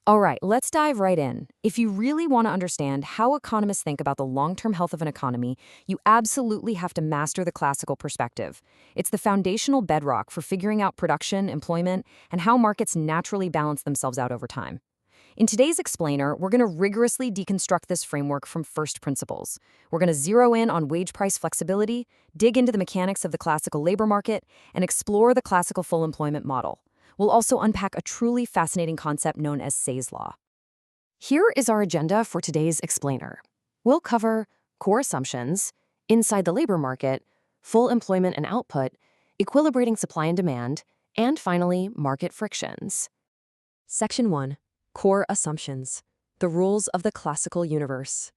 All right, let's dive right in. If you really want to understand how economists think about the long-term health of an economy, you absolutely have to master the classical perspective. It's the foundational bedrock for figuring out production, employment, and how markets naturally balance themselves out over time. In today's explainer, we're going to rigorously deconstruct this framework from first principles. We're going to zero in on wage price flexibility, dig into the mechanics of the classical labor market, and explore the classical full employment model. We'll also unpack a truly fascinating concept known as Say's Law. Here is our agenda for today's explainer. We'll cover core assumptions, inside the labor market, full employment and output, equilibrating supply and demand, and finally, market frictions. Section 1. Core Assumptions. The Rules of the Classical Universe.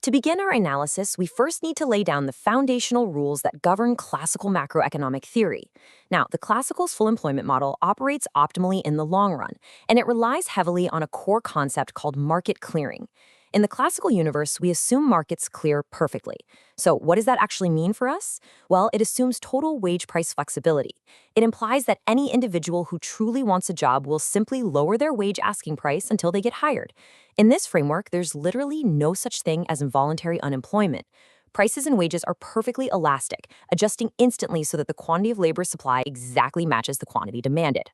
To begin our analysis, we first need to lay down the foundational rules that govern classical macroeconomic theory. Now, the classical's full employment model operates optimally in the long run, and it relies heavily on a core concept called market clearing. In the classical universe, we assume markets clear perfectly. So what does that actually mean for us? Well, it assumes total wage price flexibility. It implies that any individual who truly wants a job will simply lower their wage asking price until they get hired. In this framework, there's literally no such thing as involuntary unemployment. Prices and wages are perfectly elastic, adjusting instantly so that the quantity of labor supply exactly matches the quantity demanded.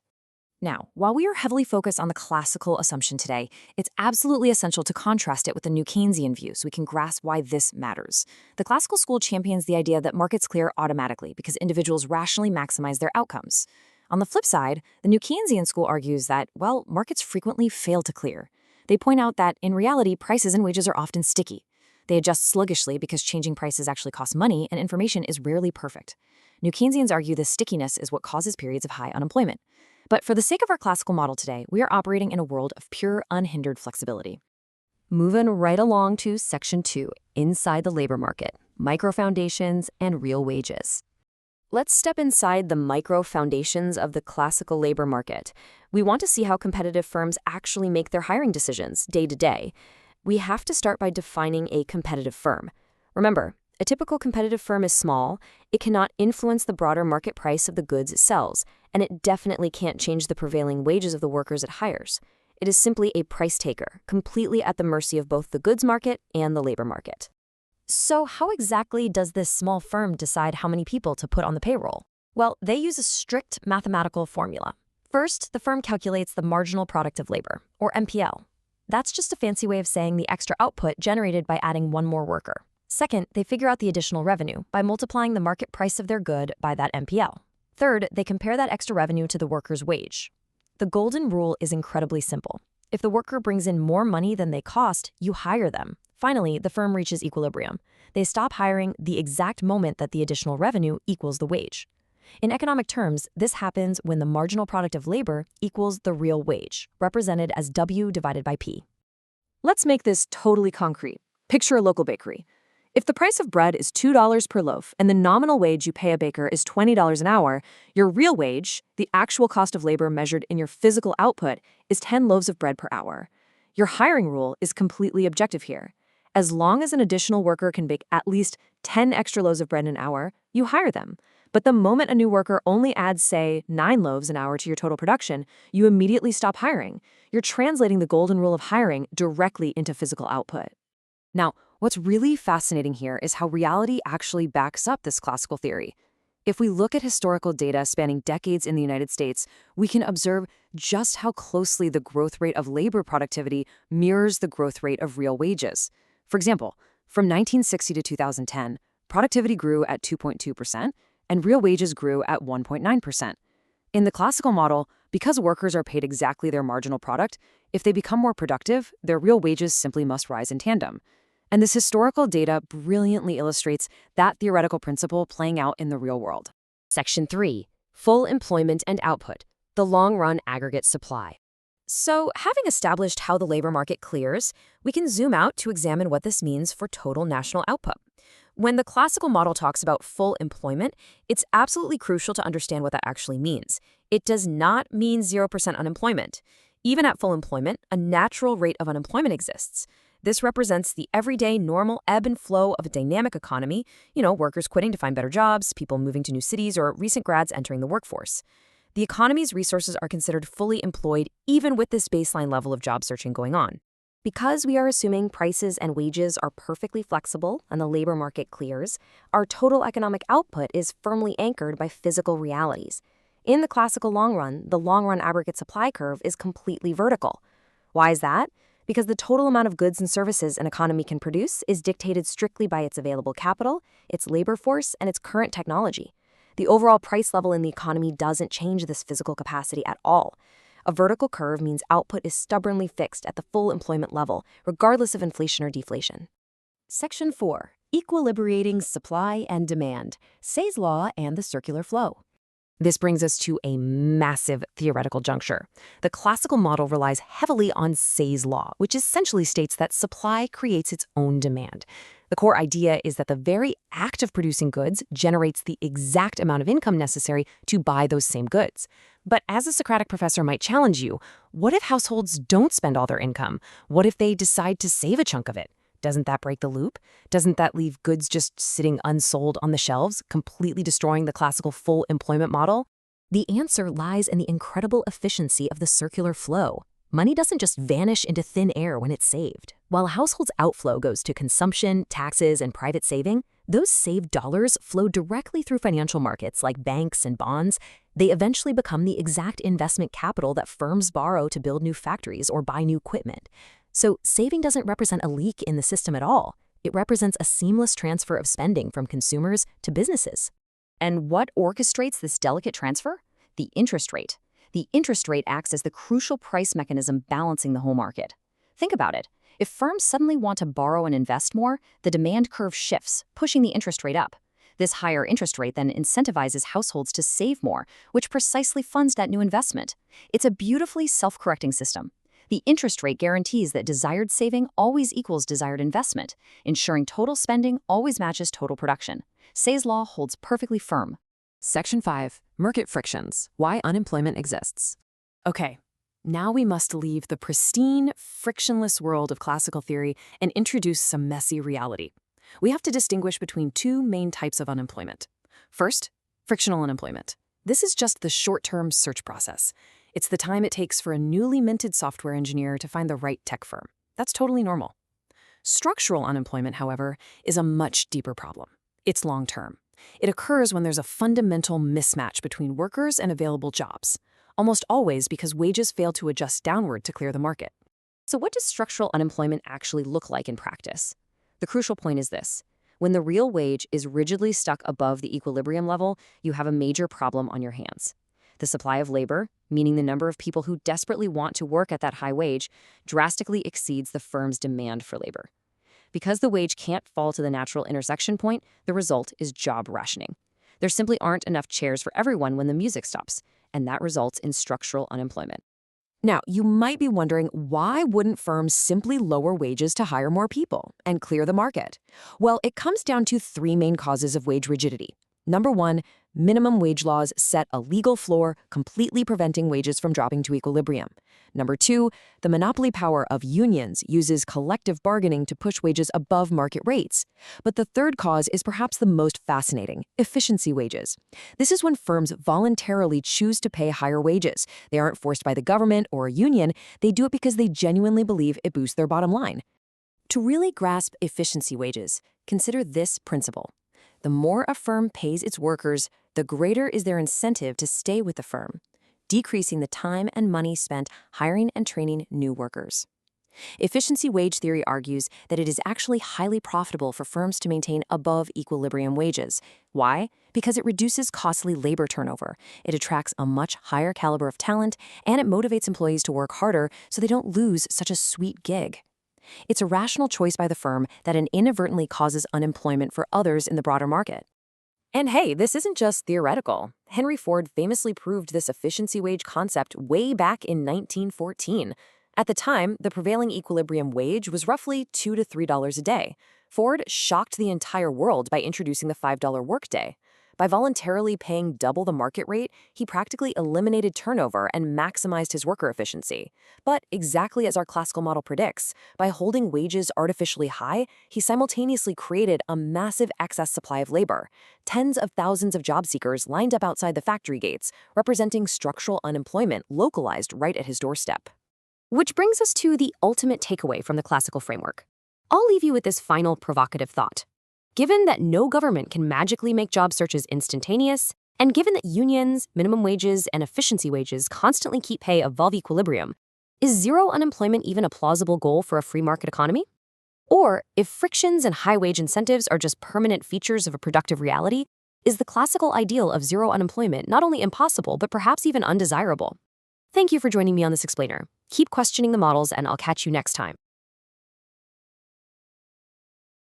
Now, while we are heavily focused on the classical assumption today, it's absolutely essential to contrast it with the new Keynesian view so we can grasp why this matters. The classical school champions the idea that markets clear automatically because individuals rationally maximize their outcomes. On the flip side, the new Keynesian school argues that, well, markets frequently fail to clear. They point out that, in reality, prices and wages are often sticky. They adjust sluggishly because changing prices actually costs money and information is rarely perfect. New Keynesians argue this stickiness is what causes periods of high unemployment. But for the sake of our classical model today, we are operating in a world of pure, unhindered flexibility. Moving right along to Section 2, Inside the Labor Market, Micro Foundations and Real Wages. Let's step inside the micro foundations of the classical labor market. We want to see how competitive firms actually make their hiring decisions day to day. We have to start by defining a competitive firm. Remember, a typical competitive firm is small, it cannot influence the broader market price of the goods it sells, and it definitely can't change the prevailing wages of the workers it hires. It is simply a price taker, completely at the mercy of both the goods market and the labor market. So how exactly does this small firm decide how many people to put on the payroll? Well, they use a strict mathematical formula. First, the firm calculates the marginal product of labor, or MPL. That's just a fancy way of saying the extra output generated by adding one more worker. Second, they figure out the additional revenue by multiplying the market price of their good by that MPL. Third, they compare that extra revenue to the worker's wage. The golden rule is incredibly simple. If the worker brings in more money than they cost, you hire them. Finally, the firm reaches equilibrium. They stop hiring the exact moment that the additional revenue equals the wage. In economic terms, this happens when the marginal product of labor equals the real wage, represented as W divided by P. Let's make this totally concrete. Picture a local bakery. If the price of bread is $2 per loaf and the nominal wage you pay a baker is $20 an hour, your real wage, the actual cost of labor measured in your physical output, is 10 loaves of bread per hour. Your hiring rule is completely objective here. As long as an additional worker can bake at least 10 extra loaves of bread an hour, you hire them. But the moment a new worker only adds, say, 9 loaves an hour to your total production, you immediately stop hiring. You're translating the golden rule of hiring directly into physical output. Now, what's really fascinating here is how reality actually backs up this classical theory. If we look at historical data spanning decades in the United States, we can observe just how closely the growth rate of labor productivity mirrors the growth rate of real wages. For example, from 1960 to 2010, productivity grew at 2.2%, and real wages grew at 1.9%. In the classical model, because workers are paid exactly their marginal product, if they become more productive, their real wages simply must rise in tandem. And this historical data brilliantly illustrates that theoretical principle playing out in the real world. Section 3. Full employment and output, the long-run aggregate supply. So, having established how the labor market clears, we can zoom out to examine what this means for total national output. When the classical model talks about full employment, it's absolutely crucial to understand what that actually means. It does not mean 0% unemployment. Even at full employment, a natural rate of unemployment exists. This represents the everyday normal ebb and flow of a dynamic economy, workers quitting to find better jobs, people moving to new cities, or recent grads entering the workforce. The economy's resources are considered fully employed even with this baseline level of job searching going on. Because we are assuming prices and wages are perfectly flexible and the labor market clears, our total economic output is firmly anchored by physical realities. In the classical long run, the long-run aggregate supply curve is completely vertical. Why is that? Because the total amount of goods and services an economy can produce is dictated strictly by its available capital, its labor force, and its current technology. The overall price level in the economy doesn't change this physical capacity at all. A vertical curve means output is stubbornly fixed at the full employment level, regardless of inflation or deflation. Section 4. Equilibrating supply and demand, Say's law and the circular flow. This brings us to a massive theoretical juncture. The classical model relies heavily on Say's law, which essentially states that supply creates its own demand. The core idea is that the very act of producing goods generates the exact amount of income necessary to buy those same goods. But as a Socratic professor might challenge you, what if households don't spend all their income? What if they decide to save a chunk of it? Doesn't that break the loop? Doesn't that leave goods just sitting unsold on the shelves, completely destroying the classical full employment model? The answer lies in the incredible efficiency of the circular flow. Money doesn't just vanish into thin air when it's saved. While a household's outflow goes to consumption, taxes, and private saving, those saved dollars flow directly through financial markets like banks and bonds. They eventually become the exact investment capital that firms borrow to build new factories or buy new equipment. So saving doesn't represent a leak in the system at all. It represents a seamless transfer of spending from consumers to businesses. And what orchestrates this delicate transfer? The interest rate. The interest rate acts as the crucial price mechanism balancing the whole market. Think about it. If firms suddenly want to borrow and invest more, the demand curve shifts, pushing the interest rate up. This higher interest rate then incentivizes households to save more, which precisely funds that new investment. It's a beautifully self-correcting system. The interest rate guarantees that desired saving always equals desired investment, ensuring total spending always matches total production. Say's law holds perfectly firm. Section 5. Market frictions. Why unemployment exists. Okay, now we must leave the pristine, frictionless world of classical theory and introduce some messy reality. We have to distinguish between two main types of unemployment. First, frictional unemployment. This is just the short-term search process. It's the time it takes for a newly minted software engineer to find the right tech firm. That's totally normal. Structural unemployment, however, is a much deeper problem. It's long-term. It occurs when there's a fundamental mismatch between workers and available jobs, almost always because wages fail to adjust downward to clear the market. So what does structural unemployment actually look like in practice? The crucial point is this. When the real wage is rigidly stuck above the equilibrium level, you have a major problem on your hands. The supply of labor, meaning the number of people who desperately want to work at that high wage, drastically exceeds the firm's demand for labor. Because the wage can't fall to the natural intersection point, the result is job rationing. There simply aren't enough chairs for everyone when the music stops, and that results in structural unemployment. Now, you might be wondering, why wouldn't firms simply lower wages to hire more people and clear the market? Well, it comes down to three main causes of wage rigidity. Number one, minimum wage laws set a legal floor, completely preventing wages from dropping to equilibrium. Number two, the monopoly power of unions uses collective bargaining to push wages above market rates. But the third cause is perhaps the most fascinating: efficiency wages. This is when firms voluntarily choose to pay higher wages. They aren't forced by the government or a union. They do it because they genuinely believe it boosts their bottom line. To really grasp efficiency wages, consider this principle. The more a firm pays its workers, the greater is their incentive to stay with the firm, decreasing the time and money spent hiring and training new workers. Efficiency wage theory argues that it is actually highly profitable for firms to maintain above equilibrium wages. Why? Because it reduces costly labor turnover, it attracts a much higher caliber of talent, and it motivates employees to work harder so they don't lose such a sweet gig. It's a rational choice by the firm that inadvertently causes unemployment for others in the broader market. And hey, this isn't just theoretical. Henry Ford famously proved this efficiency wage concept way back in 1914. At the time, the prevailing equilibrium wage was roughly $2 to $3 a day. Ford shocked the entire world by introducing the $5 workday. By voluntarily paying double the market rate, he practically eliminated turnover and maximized his worker efficiency. But exactly as our classical model predicts, by holding wages artificially high, he simultaneously created a massive excess supply of labor. Tens of thousands of job seekers lined up outside the factory gates, representing structural unemployment localized right at his doorstep. Which brings us to the ultimate takeaway from the classical framework. I'll leave you with this final provocative thought. Given that no government can magically make job searches instantaneous, and given that unions, minimum wages, and efficiency wages constantly keep pay above equilibrium, is zero unemployment even a plausible goal for a free market economy? Or, if frictions and high-wage incentives are just permanent features of a productive reality, is the classical ideal of zero unemployment not only impossible but perhaps even undesirable? Thank you for joining me on this explainer. Keep questioning the models, and I'll catch you next time.